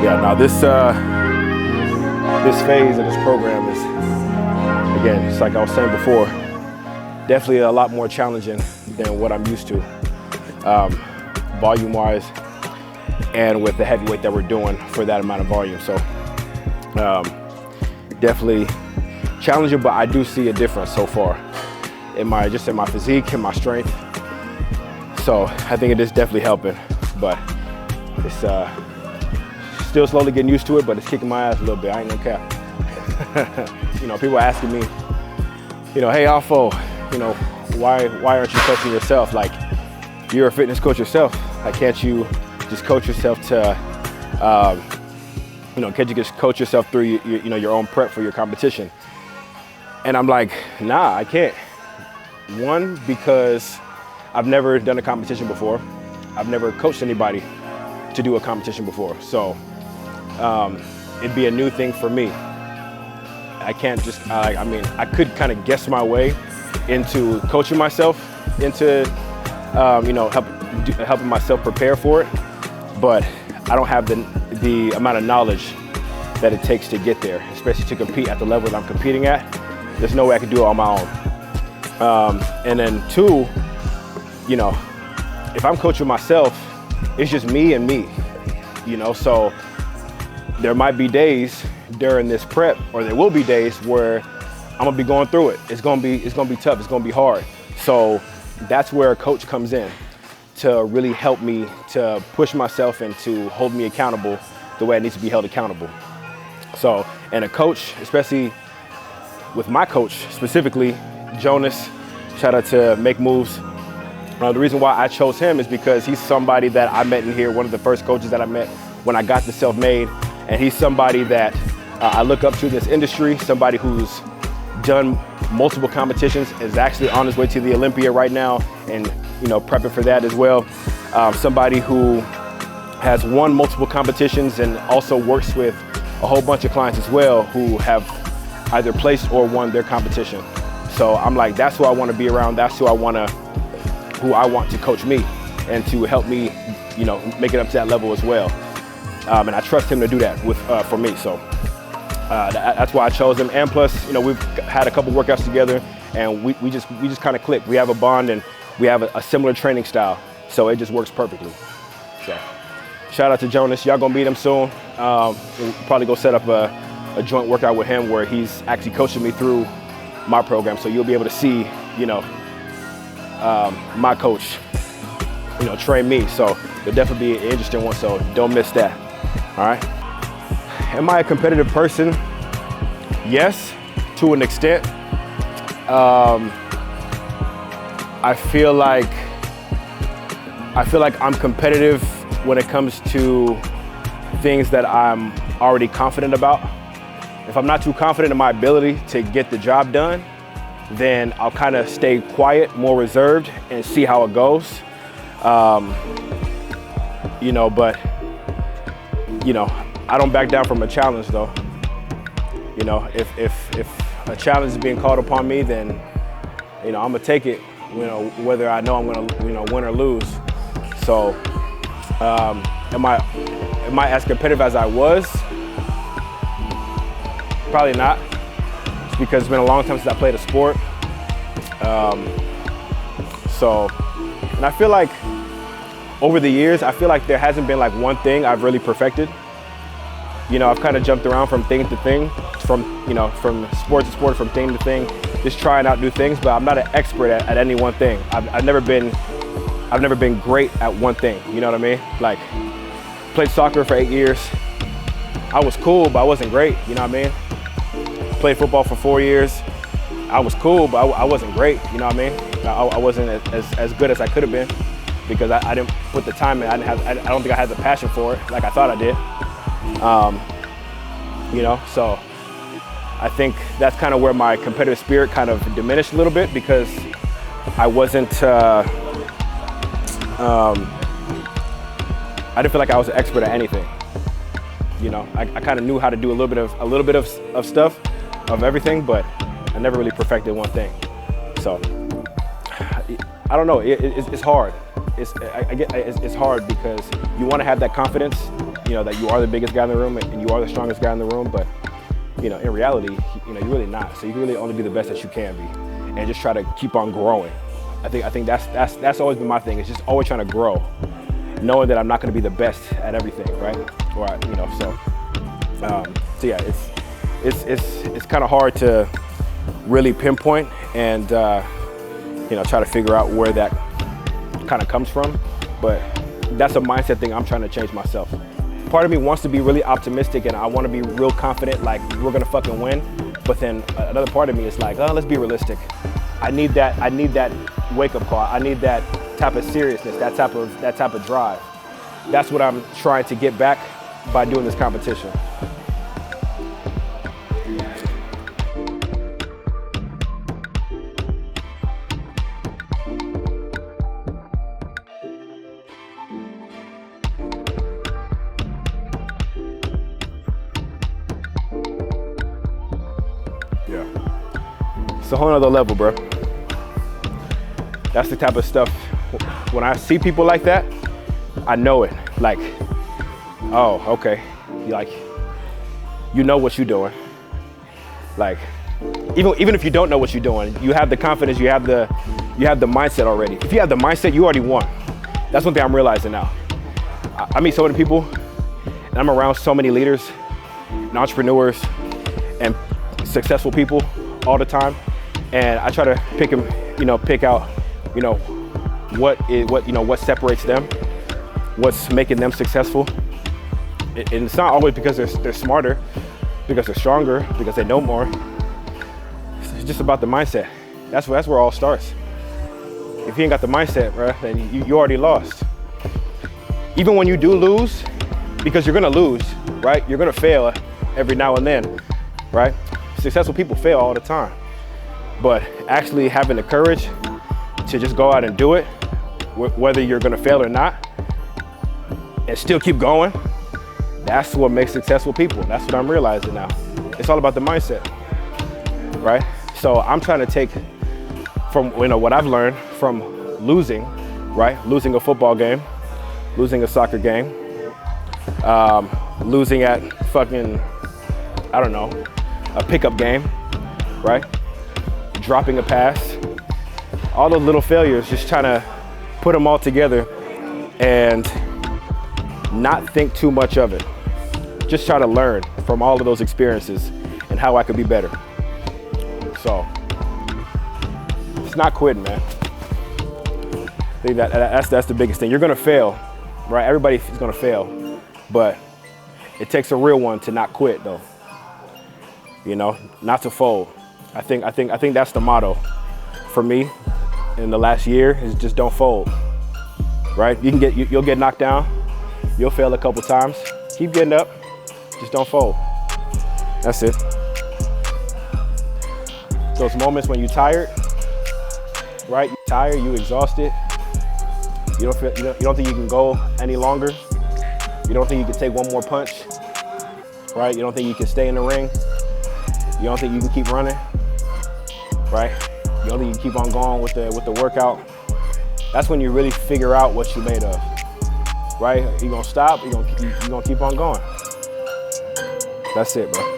Yeah, now this phase of this program is, again, just like I was saying before, definitely a lot more challenging than what I'm used to, volume-wise, and with the heavyweight that we're doing for that amount of volume. So definitely challenging, but I do see a difference so far in my physique and my strength. So I think it is definitely helping, but it's still slowly getting used to it, but it's kicking my ass a little bit. I ain't gonna cap. You know, people are asking me, you know, hey Alfo, you know, why aren't you coaching yourself? Like, you're a fitness coach yourself. Like, can't you just coach yourself to, you know, can't you just coach yourself through your own prep for your competition? And I'm like, nah, I can't. One, because I've never done a competition before. I've never coached anybody to do a competition before. So it'd be a new thing for me. I can't just, I mean, I could kind of guess my way into coaching myself, into, you know, helping myself prepare for it. But I don't have the amount of knowledge that it takes to get there, especially to compete at the level that I'm competing at. There's no way I could do it on my own. And then two, you know, if I'm coaching myself, it's just me and me, you know, so there might be days during this prep, or there will be days where I'm gonna be going through it. It's gonna be tough, it's gonna be hard. So that's where a coach comes in to really help me to push myself and to hold me accountable the way I need to be held accountable. So, and a coach, especially with my coach specifically, Jonas, shout out to Make Moves. The reason why I chose him is because he's somebody that I met in here, one of the first coaches that I met when I got to Self-Made, and he's somebody that I look up to in this industry, somebody who's done multiple competitions, is actually on his way to the Olympia right now, and you know, prepping for that as well. Somebody who has won multiple competitions and also works with a whole bunch of clients as well who have either placed or won their competition. So I'm like, that's who I want to be around. That's who I want to coach me and to help me, you know, make it up to that level as well. And I trust him to do that for me. So that's why I chose him. And plus, you know, we've had a couple workouts together, and we just kind of click. We have a bond, and we have a similar training style. So it just works perfectly. So shout out to Jonas. Y'all gonna meet him soon. We'll probably go set up a joint workout with him where he's actually coaching me through my program. So you'll be able to see, you know, my coach, you know, train me. So it'll definitely be an interesting one. So don't miss that. All right. Am I a competitive person? Yes, to an extent. I feel like I'm competitive when it comes to things that I'm already confident about. If I'm not too confident in my ability to get the job done, then I'll kind of stay quiet, more reserved, and see how it goes. You know, but, you know, I don't back down from a challenge though. You know, if a challenge is being called upon me, then, you know, I'm gonna take it, you know, whether I know I'm gonna, you know, win or lose. So, am I as competitive as I was? Probably not. It's because it's been a long time since I played a sport. And I feel like over the years, I feel like there hasn't been like one thing I've really perfected. You know, I've kind of jumped around from thing to thing, from sport to sport, from thing to thing, just trying out new things, but I'm not an expert at any one thing. I've never been great at one thing, you know what I mean? Like, played soccer for 8 years. I was cool, but I wasn't great, you know what I mean? Played football for 4 years. I was cool, but I wasn't great, you know what I mean? I wasn't as good as I could have been because I didn't put the time in. I don't think I had the passion for it like I thought I did. You know, so I think that's kind of where my competitive spirit kind of diminished a little bit because I wasn't, I didn't feel like I was an expert at anything. You know, I kind of knew how to do a little bit of stuff, of everything, but I never really perfected one thing. So I don't know. It's hard. It's hard because you want to have that confidence, you know, that you are the biggest guy in the room and you are the strongest guy in the room, but you know, in reality, you know, you're really not. So you can really only be the best that you can be, and just try to keep on growing. I think that's always been my thing. It's just always trying to grow, knowing that I'm not going to be the best at everything, right? Or you know, so yeah, it's kind of hard to really pinpoint and you know, try to figure out where that kind of comes from. But that's a mindset thing I'm trying to change myself. Part of me wants to be really optimistic and I want to be real confident, like we're gonna fucking win. But then another part of me is like, oh, let's be realistic. I need that wake-up call. I need that type of seriousness, that type of drive. That's what I'm trying to get back by doing this competition. Yeah. It's a whole nother level, bro. That's the type of stuff, when I see people like that, I know it. Like, oh, okay. You know what you're doing. Like, even if you don't know what you're doing, you have the confidence, you have the mindset already. If you have the mindset, you already won. That's one thing I'm realizing now. I meet so many people, and I'm around so many leaders and entrepreneurs and successful people all the time, and I try to pick out, you know, what separates them, what's making them successful. And it's not always because they're smarter, because they're stronger, because they know more. It's just about the mindset. That's where it all starts. If you ain't got the mindset, bro, then you already lost. Even when you do lose, because you're gonna lose, right? You're gonna fail every now and then, right? Successful people fail all the time. But actually having the courage to just go out and do it, whether you're gonna fail or not, and still keep going, that's what makes successful people. That's what I'm realizing now. It's all about the mindset, right? So I'm trying to take from, you know, what I've learned from losing, right? Losing a football game, losing a soccer game, losing at fucking, I don't know, a pickup game, right? Dropping a pass, all those little failures, just trying to put them all together and not think too much of it. Just try to learn from all of those experiences and how I could be better. So, it's not quitting, man. I think that's the biggest thing. You're gonna fail, right? Everybody is gonna fail, but it takes a real one to not quit, though. You know, not to fold. I think that's the motto for me in the last year, is just don't fold, right? You'll get knocked down, you'll fail a couple times, keep getting up, just don't fold. That's it. Those moments when you're tired, right? You're tired, you're exhausted, you don't think you can go any longer, you don't think you can take one more punch, right? You don't think you can stay in the ring, you don't think you can keep running, right? You don't think you can keep on going with the workout. That's when you really figure out what you're made of, right? You gonna stop, you gonna keep on going. That's it, bro.